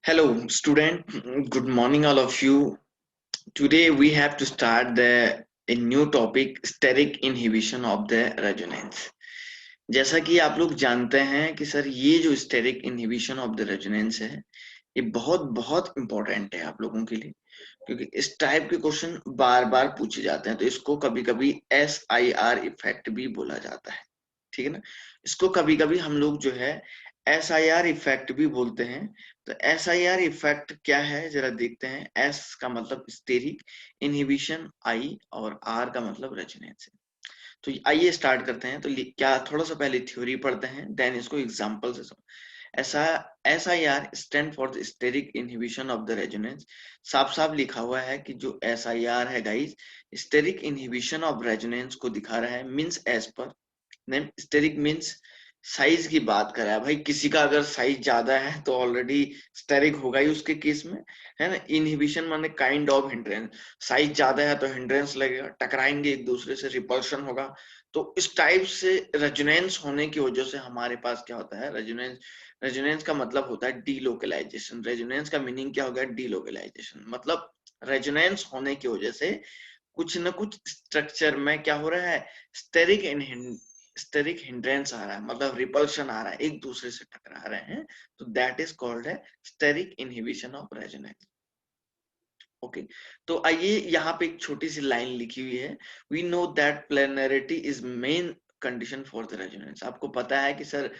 Hello, student. Good morning, all of you. Today we have to start a new topic, steric inhibition of the resonance. जैसा कि आप लोग जानते हैं कि सर ये जो steric inhibition of the resonance है ये बहुत बहुत इंपॉर्टेंट है आप लोगों के लिए, क्योंकि इस टाइप के क्वेश्चन बार बार पूछे जाते हैं। तो इसको कभी कभी SIR इफेक्ट भी बोला जाता है, ठीक है ना। इसको कभी कभी हम लोग जो है SIR इफेक्ट भी बोलते हैं। तो SIR इफेक्ट क्या है जरा देखते हैं। S का मतलब स्टेरिक इनहिबिशन, I और R का मतलब रेजोनेंस है। तो आइए स्टार्ट करते हैं। तो क्या थोड़ा सा पहले थ्योरी पढ़ते हैं, देन इसको एग्जांपल से समझ। ऐसा SIR stand for the steric inhibition of the resonance. साफ साफ लिखा हुआ है कि जो SIR है guys, steric inhibition of resonance को दिखा रहा है। Means as per name steric means size की बात करें भाई, किसी का अगर साइज ज्यादा है तो ऑलरेडी स्टेरिक होगा ही उसके केस में, है ना। इनहिबिशन माने काइंड ऑफ हिंड्रेंस। साइज ज्यादा है तो हिंड्रेंस लगेगा, टकराएंगे एक दूसरे से, रिपल्शन होगा। तो इस टाइप से रेजोनेंस होने की वजह से हमारे पास क्या होता है, रेजोनेंस। रेजोनेंस का मतलब होता है डीलोकलाइजेशन। रेजोनेंस का मीनिंग क्या हो गया, डीलोकलाइजेशन। मतलब रेजोनेंस होने की वजह से कुछ न कुछ स्ट्रक्चर में क्या हो रहा है, स्टेरिक स्टेरिक हिंड्रेंस आ रहा है, मतलब रिपल्शन आ रहा है, एक दूसरे से टकरा रहे हैं। तो दैट इज कॉल्ड है steric inhibition of resonance. Okay, तो आइए यहाँ पे एक छोटी सी लाइन लिखी हुई है। We know that planarity is main condition for the resonance. आपको पता है कि सर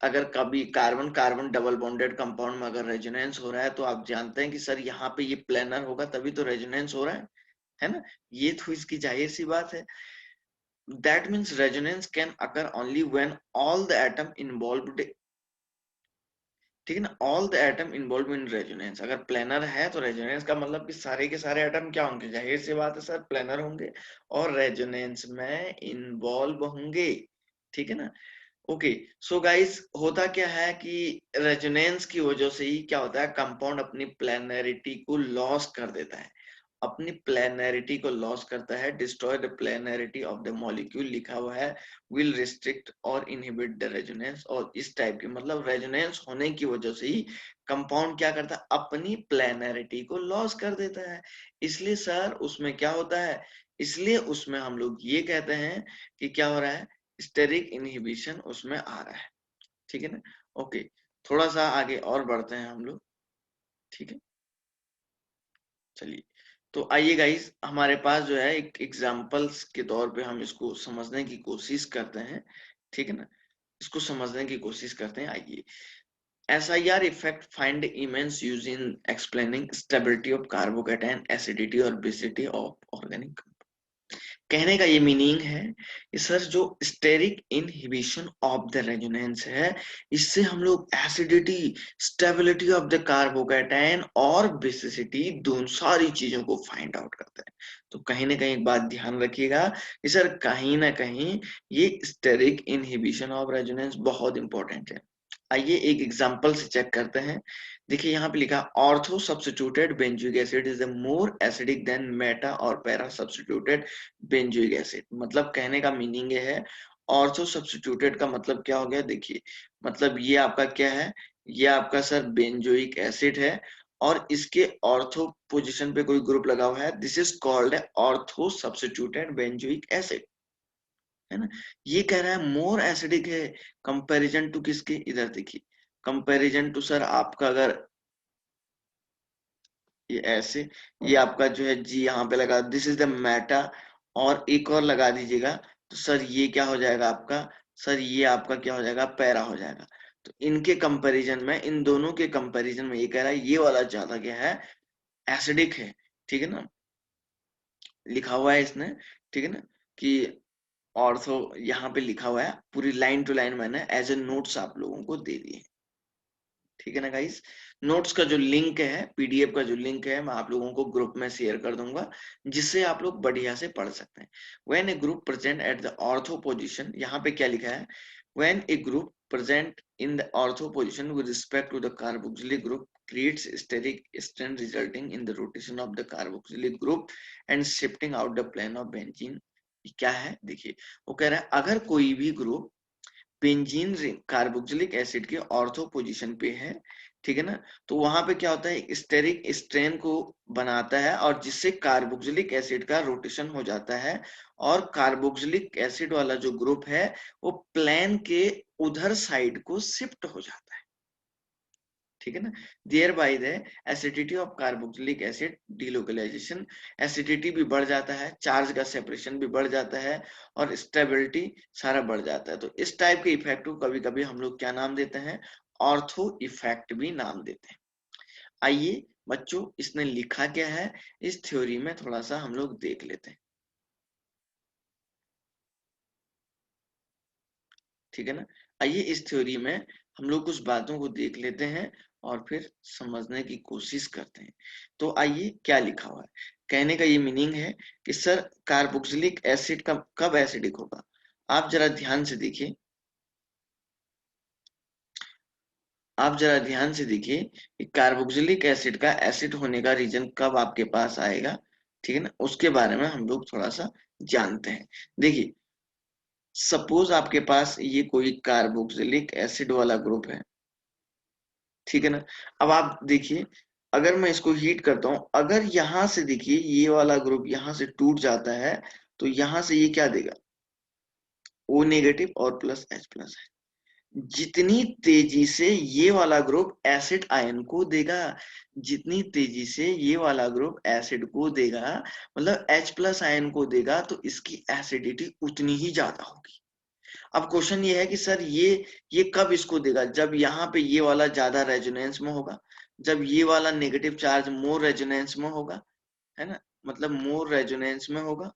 अगर कभी carbon carbon double bonded compound में अगर रेजोनेंस हो रहा है तो आप जानते हैं कि सर यहाँ पे ये प्लेनर होगा तभी तो रेजोनेंस हो रहा है ना। ये तो इसकी जाहिर सी बात है। That means resonance can occur only when all the atom involved, ठीक है ना, all the atom involve in resonance. अगर प्लेनर है तो रेजोनेंस का मतलब कि सारे के सारे एटम क्या होंगे, जाहिर सी बात है सर प्लेनर होंगे और रेजोनेंस में इन्वॉल्व होंगे, ठीक है ना। ओके, सो गाइस होता क्या है कि रेजोनेंस की वजह से ही क्या होता है, कंपाउंड अपनी प्लेनरिटी को लॉस कर देता है। अपनी प्लेनरिटी को लॉस करता है, destroy the planarity of the molecule लिखा हुआ है, विल रिस्ट्रिक्ट और इनहिबिट द रेजोनेंस। और इस टाइप के मतलब रेजोनेंस होने की वजह से ही कंपाउंड क्या करता है, अपनी प्लेनरिटी को लॉस कर देता है। इसलिए सर उसमें क्या होता है, इसलिए उसमें हम लोग ये कहते हैं कि क्या हो रहा है, स्टेरिक इनहिबिशन उसमें आ रहा है, ठीक है ना। ओके, थोड़ा सा आगे और बढ़ते हैं हम लोग, ठीक है। चलिए, तो आइए गाइस हमारे पास जो है एक एग्जांपल्स के तौर पे हम इसको समझने की कोशिश करते हैं, ठीक है ना। इसको समझने की कोशिश करते हैं, आइए। SIR effect find immense use in explaining stability of carbocation, acidity और basicity of organic। कहने का ये मीनिंग है कि सर जो steric inhibition of the resonance है, इससे हम लोग acidity, stability of the carbocation और बेसिसिटी दोनों सारी चीजों को फाइंड आउट करते हैं। तो कहीं ना कहीं एक बात ध्यान रखिएगा कि सर कहीं ना कहीं ये स्टेरिक इनहिबिशन ऑफ रेजोनेंस बहुत इंपॉर्टेंट है। आइए एक एग्जांपल से चेक करते हैं। देखिए यहाँ पे लिखा, ortho substituted benzoic acid is the more acidic then Meta और पैरा सब्स्टिट्यूटेड बेंजोइक एसिड। मतलब कहने का मीनिंग ये है, ऑर्थो सब्स्टिट्यूटेड का मतलब क्या हो गया, देखिए मतलब ये आपका क्या है, ये आपका सर बेंजोइक एसिड है और इसके ऑर्थो पोजीशन पे कोई ग्रुप लगा हुआ है, this is called ortho substituted benzoic acid, है ना। ये कह रहा है मोर एसिडिक है कंपैरिजन टू किसके, इधर देखिए, कंपैरिजन टू सर आपका अगर ये ऐसे, ये आपका जो है जी यहाँ पे लगा, दिस इज द मेटा, और एक और लगा दीजिएगा तो सर ये क्या हो जाएगा आपका, सर ये आपका क्या हो जाएगा, पैरा हो जाएगा। तो इनके कंपैरिजन में, इन दोनों के कंपैरिजन में ये कह रहा है ये वाला ज्यादा क्या है, एसिडिक है, ठीक है ना। लिखा हुआ है इसने, ठीक है ना, कि ऑर्थो यहाँ पे लिखा हुआ है, पूरी लाइन टू लाइन मैंने एज ए नोट्स आप लोगों को दे दिए, ठीक है ना गाइस। नोट्स का जो लिंक है, पीडीएफ का जो लिंक है, मैं आप लोगों को ग्रुप में शेयर कर दूंगा, जिससे आप लोग बढ़िया से पढ़ सकते हैं। When a group present at the ortho position, यहाँ पे क्या लिखा है, when a group present in the ortho position with respect to the carboxylic group creates steric strand resulting in the rotation of the carboxylic group and shifting out the plane of benzene। क्या है देखिए, वो कह रहा है अगर कोई भी group benzene ring carboxylic acid के ऑर्थो पोजीशन पे है, ठीक है ना। तो वहां पे क्या होता है, स्टेरिक स्ट्रेन को बनाता है और जिससे कार्बोक्सिलिक एसिड का रोटेशन हो जाता है और कार्बोक्सिलिक एसिड वाला जो ग्रुप है वो प्लेन के उधर साइड को शिफ्ट हो जाता है, ठीक है ना। Thereby the acidity of carboxylic acid delocalization, acidity भी बढ़ जाता है, चार्ज का सेपरेशन भी बढ़ जाता है और स्टेबिलिटी सारा बढ़ जाता है। तो इस टाइप के इफेक्ट को कभी कभी हम लोग क्या नाम देते हैं, ऑर्थो इफेक्ट भी नाम देते हैं। आइए बच्चों, इसने लिखा क्या है इस थ्योरी में थोड़ा सा हम लोग देख लेते हैं, ठीक है ना। आइए इस थ्योरी में हम लोग कुछ बातों को देख लेते हैं और फिर समझने की कोशिश करते हैं। तो आइए क्या लिखा हुआ है, कहने का ये मीनिंग है कि सर कार्बोक्सिलिक एसिड कब एसिडिक होगा। आप जरा ध्यान से देखिए, आप जरा ध्यान से देखिए कि कार्बोक्सिलिक एसिड का एसिड होने का रीजन कब आपके पास आएगा, ठीक है ना, उसके बारे में हम लोग थोड़ा सा जानते हैं। देखिए, सपोज आपके पास ये कोई कार्बोक्सिलिक एसिड वाला ग्रुप है, ठीक है ना। अब आप देखिए, अगर मैं इसको हीट करता हूं, अगर यहां से देखिए ये वाला ग्रुप यहां से टूट जाता है तो यहां से ये क्या देगा, ओ नेगेटिव और प्लस एच प्लस है। जितनी तेजी से ये वाला ग्रुप एसिड आयन को देगा, जितनी तेजी से ये वाला ग्रुप एसिड को देगा, मतलब एच प्लस आयन को देगा, तो इसकी एसिडिटी उतनी ही ज्यादा होगी। अब क्वेश्चन ये है कि सर ये कब इसको देगा, जब यहाँ पे ये वाला ज्यादा रेजोनेंस में होगा, जब ये वाला नेगेटिव चार्ज मोर रेजोनेंस में होगा, है ना, मतलब मोर रेजोनेंस में होगा,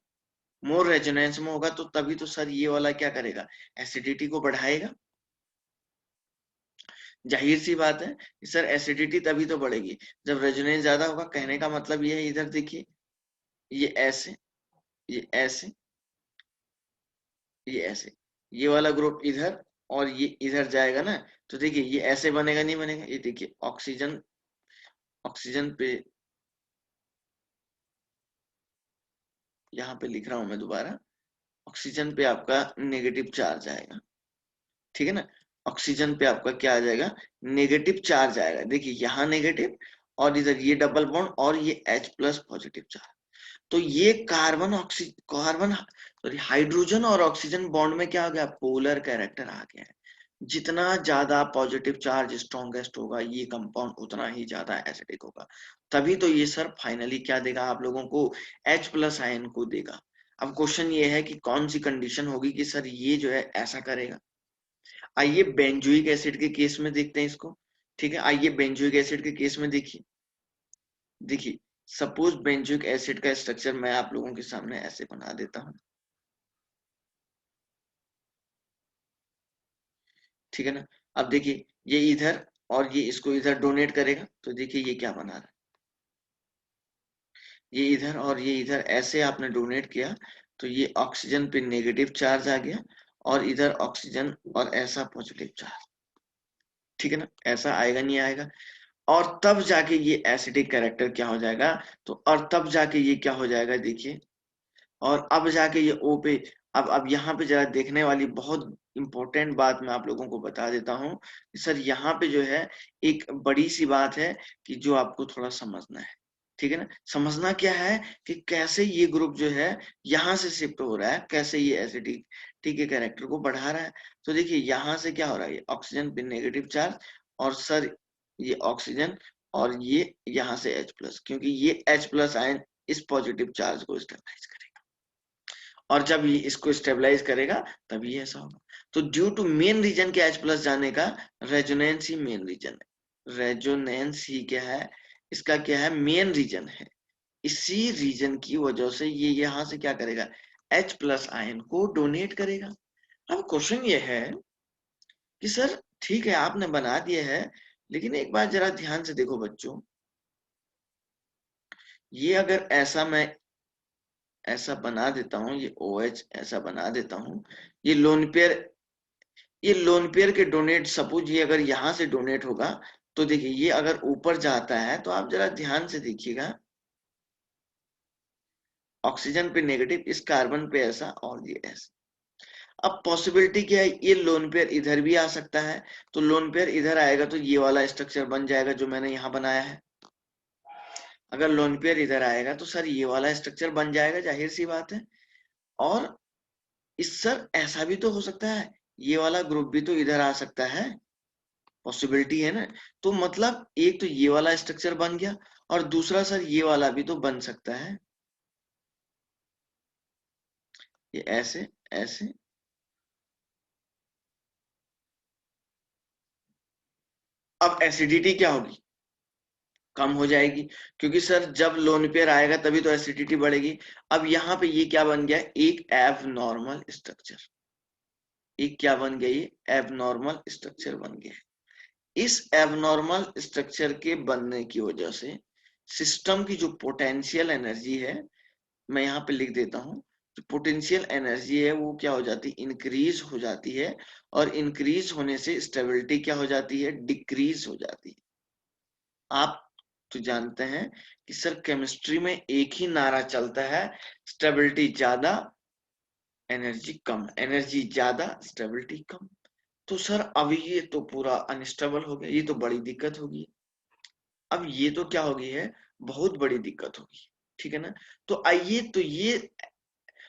मोर रेजोनेंस में होगा तो तभी तो सर ये वाला क्या करेगा, एसिडिटी को बढ़ाएगा। जाहिर सी बात है कि सर एसिडिटी तभी तो बढ़ेगी जब रेजोनेंस ज्यादा होगा। कहने का मतलब ये है, इधर देखिए, ये ऐसे, ये ऐसे, ये ऐसे, ये वाला ग्रुप इधर और ये इधर जाएगा ना, तो देखिए ये ऐसे बनेगा नहीं बनेगा, ये देखिए ऑक्सीजन, ऑक्सीजन पे, यहाँ पे लिख रहा हूं मैं दोबारा, ऑक्सीजन पे आपका नेगेटिव चार्ज आएगा, ठीक है ना। ऑक्सीजन पे आपका क्या आ जाएगा, नेगेटिव चार्ज आएगा। देखिए यहाँ नेगेटिव और इधर ये डबल बॉन्ड और ये H प्लस पॉजिटिव चार्ज, तो ये कार्बन सॉरी हाइड्रोजन और ऑक्सीजन बॉन्ड में क्या आ गया, पोलर कैरेक्टर आ गया है। जितना ज्यादा पॉजिटिव चार्ज स्ट्रॉन्गेस्ट होगा ये कंपाउंड उतना ही ज्यादा एसिडिक होगा। तभी तो ये सर फाइनली क्या देगा आप लोगों को, H प्लस आयन को देगा। अब क्वेश्चन ये है कि कौन सी कंडीशन होगी कि सर ये जो है ऐसा करेगा। आइए बेंजोइक एसिड के केस में देखते हैं इसको, ठीक है। आइए बेंजोइक एसिड के केस में देखिए, देखिए सपोज बेंजोइक एसिड का स्ट्रक्चर मैं आप लोगों के सामने ऐसे बना देता हूं, ठीक है ना। अब देखिए ये इधर और ये इसको इधर डोनेट करेगा, तो देखिए ये क्या बना रहा है, ये इधर और ये इधर ऐसे आपने डोनेट किया तो ये ऑक्सीजन पे नेगेटिव चार्ज आ गया और इधर ऑक्सीजन और ऐसा पॉजिटिव चार्ज, ठीक है ना, ऐसा आएगा नहीं आएगा। और तब जाके ये एसिडिक कैरेक्टर क्या हो जाएगा, तो और तब जाके ये क्या हो जाएगा देखिए, और अब जाके ये ओ पे, अब यहाँ पे जरा देखने वाली बहुत इंपॉर्टेंट बात मैं आप लोगों को बता देता हूँ कि सर यहाँ पे जो है एक बड़ी सी बात है कि जो आपको थोड़ा समझना है, ठीक है ना। समझना क्या है कि कैसे ये ग्रुप जो है यहाँ से शिफ्ट हो रहा है, कैसे ये एसिडिक ठीक है कैरेक्टर को बढ़ा रहा है। तो देखिए यहाँ से क्या हो रहा है, ये ऑक्सीजन पे नेगेटिव चार्ज और सर ये ऑक्सीजन और ये यहाँ से H प्लस, क्योंकि ये H प्लस आयन इस पॉजिटिव चार्ज को स्टेबलाइज करेगा और जब ये इसको स्टेबलाइज करेगा तभी ऐसा होगा। तो ड्यू टू मेन रीजन के H प्लस जाने का, रेजोनेंस ही मेन रीजन है, रेजोनेंस ही क्या है, इसका क्या है, मेन रीजन है। इसी रीजन की वजह से ये यहाँ से क्या करेगा, H प्लस आयन को डोनेट करेगा। अब क्वेश्चन ये है कि सर ठीक है आपने बना दिया है, लेकिन एक बार जरा ध्यान से देखो बच्चों, ये अगर ऐसा मैं ऐसा बना देता हूँ, ये OH ऐसा बना देता हूँ, ये लोन पेयर, ये लोन पेयर के डोनेट सपोज ये अगर यहाँ से डोनेट होगा, तो देखिए ये अगर ऊपर जाता है तो आप जरा ध्यान से देखिएगा, ऑक्सीजन पे नेगेटिव, इस कार्बन पे ऐसा और ये ऐसा। अब पॉसिबिलिटी क्या है, ये लोन पेयर इधर भी आ सकता है, तो लोन पेयर इधर आएगा तो ये वाला स्ट्रक्चर बन जाएगा जो मैंने यहाँ बनाया है। अगर लोन पेयर इधर आएगा तो सर ये वाला स्ट्रक्चर बन जाएगा, जाहिर सी बात है। और इस सर ऐसा भी तो हो सकता है, ये वाला ग्रुप भी तो इधर आ सकता है, पॉसिबिलिटी है ना। तो मतलब एक तो ये वाला स्ट्रक्चर बन गया, और दूसरा सर ये वाला भी तो बन सकता है, ये ऐसे ऐसे। अब एसिडिटी क्या होगी, कम हो जाएगी, क्योंकि सर जब लोन पेयर आएगा तभी तो एसिडिटी बढ़ेगी। अब यहाँ पे ये क्या बन गया, एक एबनॉर्मल स्ट्रक्चर, एक क्या बन गया, ये एबनॉर्मल स्ट्रक्चर बन गया। इस एबनॉर्मल स्ट्रक्चर के बनने की वजह से सिस्टम की जो पोटेंशियल एनर्जी है, मैं यहाँ पे लिख देता हूँ, जो पोटेंशियल एनर्जी है वो क्या हो जाती है, इंक्रीज हो जाती है। और इंक्रीज होने से स्टेबिलिटी क्या हो जाती है, डिक्रीज हो जाती है। आप तो जानते हैं कि सर केमिस्ट्री में एक ही नारा चलता है, स्टेबिलिटी ज्यादा एनर्जी कम, एनर्जी ज्यादा स्टेबिलिटी कम। तो सर अब ये तो पूरा अनस्टेबल हो गया, ये तो बड़ी दिक्कत होगी। अब ये तो क्या हो गई है, बहुत बड़ी दिक्कत होगी, ठीक है ना। तो आइए, तो ये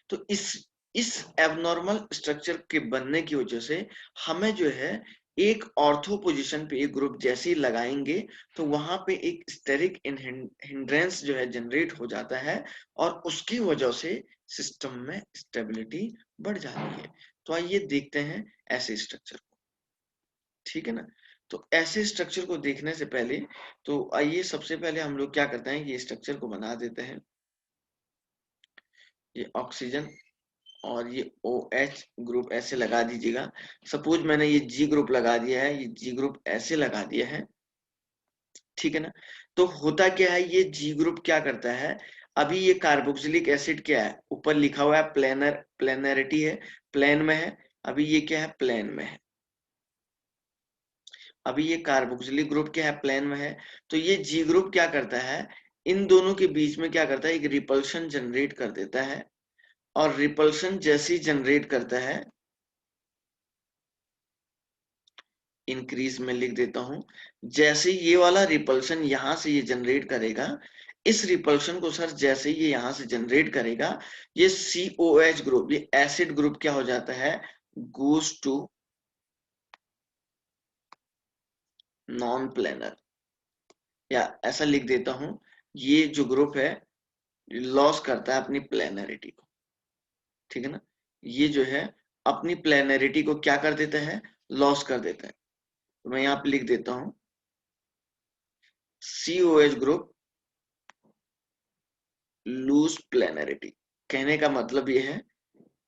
तो इस एबनॉर्मल स्ट्रक्चर के बनने की वजह से हमें जो है एक ऑर्थो पोजीशन पे एक ग्रुप जैसे ही लगाएंगे तो वहां पे एक स्टेरिक हिंड्रेंस जो है जनरेट हो जाता है, और उसकी वजह से सिस्टम में स्टेबिलिटी बढ़ जाती है। तो आइए देखते हैं ऐसे स्ट्रक्चर को, ठीक है ना। तो ऐसे स्ट्रक्चर को देखने से पहले, तो आइए सबसे पहले हम लोग क्या करते हैं, ये स्ट्रक्चर को बना देते हैं। ये ऑक्सीजन और ये OH ग्रुप ऐसे लगा दीजिएगा। सपोज मैंने ये G ग्रुप लगा दिया है, ये G ग्रुप ऐसे लगा दिया है, ठीक है ना। तो होता क्या है, ये G ग्रुप क्या करता है, अभी ये कार्बोक्सिलिक एसिड क्या है, ऊपर लिखा हुआ है प्लेनरिटी है, प्लेन में है। अभी ये क्या है, प्लेन में है। अभी ये कार्बोक्सिलिक ग्रुप क्या है, प्लेन में है। तो ये G ग्रुप क्या करता है, इन दोनों के बीच में क्या करता है, एक रिपल्शन जनरेट कर देता है। और रिपल्शन जैसे ही जनरेट करता है, इंक्रीज में लिख देता हूं, जैसे ये वाला रिपल्शन यहां से ये जनरेट करेगा, इस रिपल्शन को सर जैसे ये यहां से जनरेट करेगा, ये COH ग्रुप, ये एसिड ग्रुप क्या हो जाता है, गोज टू नॉन प्लेनर। या ऐसा लिख देता हूं, ये जो ग्रुप है लॉस करता है अपनी प्लेनरिटी को, ठीक है ना। ये जो है अपनी प्लेनरिटी को क्या कर देता है, लॉस कर देता है। तो मैं यहाँ पे लिख देता हूं, COH ग्रुप लूज प्लेनरिटी। कहने का मतलब ये है,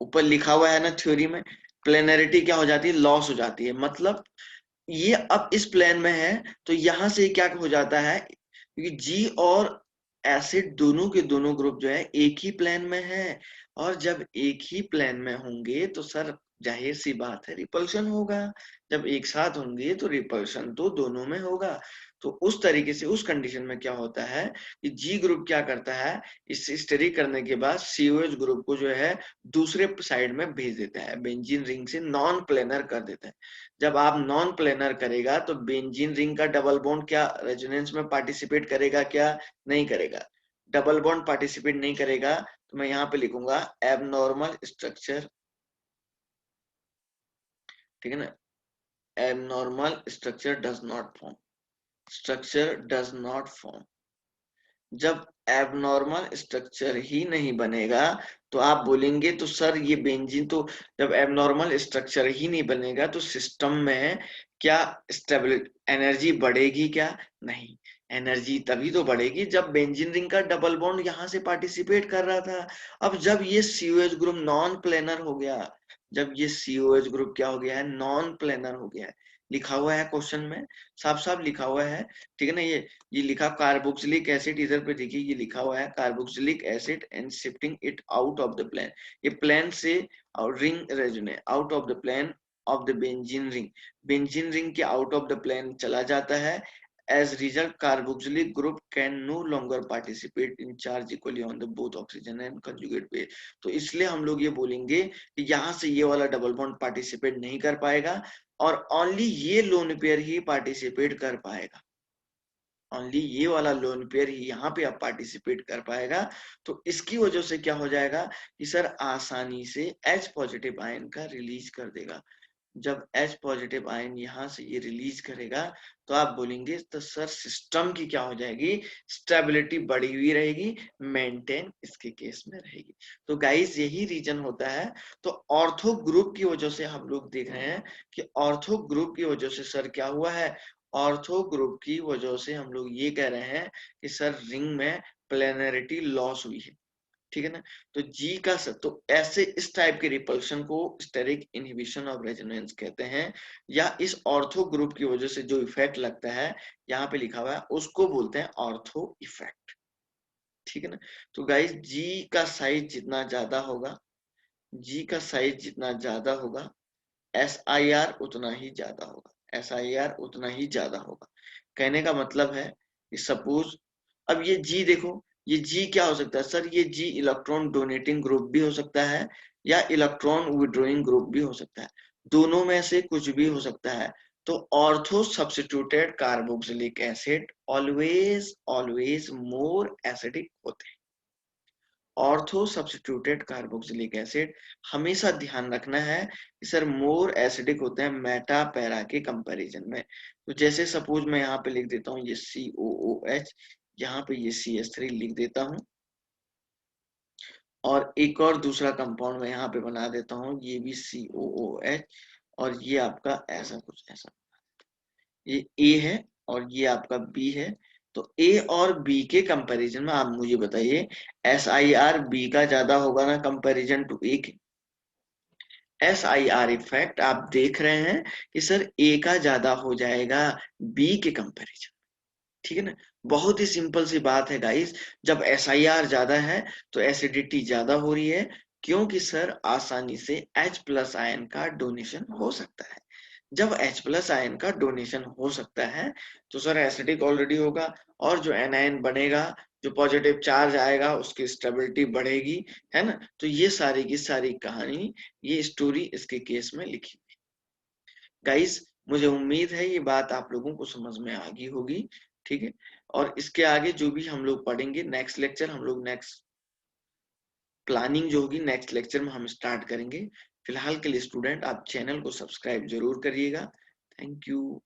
ऊपर लिखा हुआ है ना थ्योरी में, प्लेनरिटी क्या हो जाती है, लॉस हो जाती है। मतलब ये अब इस प्लेन में है तो यहां से क्या हो जाता है, क्योंकि जी और एसिड दोनों के दोनों ग्रुप जो है एक ही प्लेन में है, और जब एक ही प्लेन में होंगे तो सर जाहिर सी बात है रिपल्शन होगा। जब एक साथ होंगे तो रिपल्शन तो दोनों में होगा। तो उस तरीके से उस कंडीशन में क्या होता है कि जी ग्रुप क्या करता है, इस स्टडी करने के बाद COH ग्रुप को जो है दूसरे साइड में भेज देता है, बेंजीन रिंग से नॉन प्लेनर कर देता है। जब आप नॉन प्लेनर करेगा तो बेंजीन रिंग का डबल बॉन्ड क्या रेजोनेंस में पार्टिसिपेट करेगा, क्या नहीं करेगा, डबल बॉन्ड पार्टिसिपेट नहीं करेगा। तो मैं यहाँ पे लिखूंगा एबनॉर्मल स्ट्रक्चर, ठीक है ना। Abnormal structure does not form, structure does not form. जब एबनॉर्मल स्ट्रक्चर ही नहीं बनेगा तो आप बोलेंगे तो सर ये बेंजीन तो, जब एबनॉर्मल स्ट्रक्चर ही नहीं बनेगा तो सिस्टम में क्या स्टेबिलिटी एनर्जी बढ़ेगी क्या, नहीं। एनर्जी तभी तो बढ़ेगी जब बेंजीन रिंग का डबल बॉन्ड यहां से पार्टिसिपेट कर रहा था। अब जब ये COH ग्रुप नॉन प्लेनर हो गया, जब ये COH ग्रुप क्या हो गया है, नॉन प्लेनर हो गया है, लिखा हुआ है क्वेश्चन में, साफ साफ लिखा हुआ है, ठीक है ना। ये लिखा कार्बोक्सिलिक एसिड, इधर पे देखिए ये लिखा हुआ है carboxylic acid and shifting it out of the plane. ये प्लेन से ring resonate out of the plane of the benzene ring, benzene ring के आउट ऑफ द प्लेन चला जाता है। As result, carboxylic group can no longer participate in charge equally on the both oxygen and conjugate base. तो इसलिए हम लोग ये बोलेंगे कि यहाँ से ये वाला डबल बॉन्ड पार्टिसिपेट नहीं कर पाएगा और ओनली ये लोन पेयर ही पार्टिसिपेट कर पाएगा। ओनली ये वाला लोन पेयर ही यहाँ पे अब पार्टिसिपेट कर पाएगा। तो इसकी वजह से क्या हो जाएगा कि सर आसानी से H पॉजिटिव आयन का रिलीज कर देगा। जब H पॉजिटिव आयन यहाँ से ये रिलीज करेगा तो आप बोलेंगे तो सर सिस्टम की क्या हो जाएगी, स्टेबिलिटी बढ़ी हुई रहेगी, मेंटेन इसके केस में रहेगी। तो गाइस यही रीजन होता है। तो ऑर्थो ग्रुप की वजह से हम लोग देख रहे हैं कि ऑर्थो ग्रुप की वजह से सर क्या हुआ है, ऑर्थो ग्रुप की वजह से हम लोग ये कह रहे हैं कि सर रिंग में प्लेनरिटी लॉस हुई है। ठीक है ना। तो जी का तो ऐसे इस टाइप के रिपल्शन को स्टेरिक इनहिबिशन ऑफ रेजोनेंस कहते हैं, या इस ऑर्थो ग्रुप की वजह से जो इफेक्ट लगता है यहाँ पे लिखा हुआ है उसको बोलते हैं ऑर्थो इफेक्ट। ठीक है ना। तो गाइस जी का साइज जितना ज्यादा होगा, जी का साइज जितना ज्यादा होगा, SIR उतना ही ज्यादा होगा, SIR उतना ही ज्यादा होगा। कहने का मतलब है कि सपोज अब ये जी देखो, ये जी क्या हो सकता है सर, ये जी इलेक्ट्रॉन डोनेटिंग ग्रुप भी हो सकता है या इलेक्ट्रॉन विड्रॉइंग ग्रुप भी हो सकता है, दोनों में से कुछ भी हो सकता है। तो ortho substituted carboxylic acid always always more acidic होते हैं। ऑर्थो सब्स्टिट्यूटेड कार्बोक्सिलिक एसिड हमेशा ध्यान रखना है कि सर मोर एसिडिक होते हैं मेटा पैरा के कंपैरिजन में। तो जैसे सपोज मैं यहाँ पे लिख देता हूँ ये COOH, यहाँ पे ये CH3 लिख देता हूँ और एक और दूसरा कंपाउंड मैं यहाँ पे बना देता हूँ, ये भी COOH और ये आपका ऐसा कुछ ऐसा, ये A है और ये आपका B है। तो A और B के कंपैरिजन में आप मुझे बताइए SIR B का ज्यादा होगा ना कंपैरिजन टू A के। SIR इफेक्ट आप देख रहे हैं कि सर A का ज्यादा हो जाएगा B के कंपैरिजन। ठीक है ना। बहुत ही सिंपल सी बात है गाइस, जब SIR ज्यादा है तो एसिडिटी ज्यादा हो रही है, क्योंकि सर आसानी से H प्लस आयन का डोनेशन हो सकता है। जब H प्लस आयन का डोनेशन हो सकता है तो सर एसिडिक ऑलरेडी होगा और जो एनायन बनेगा, जो पॉजिटिव चार्ज आएगा उसकी स्टेबिलिटी बढ़ेगी, है ना। तो ये सारी की सारी कहानी, ये स्टोरी इसके केस में लिखी। गाइस मुझे उम्मीद है ये बात आप लोगों को समझ में आ गई होगी। ठीक है। और इसके आगे जो भी हम लोग पढ़ेंगे नेक्स्ट लेक्चर, हम लोग नेक्स्ट प्लानिंग जो होगी नेक्स्ट लेक्चर में हम स्टार्ट करेंगे। फिलहाल के लिए स्टूडेंट आप चैनल को सब्सक्राइब जरूर करिएगा। Thank you.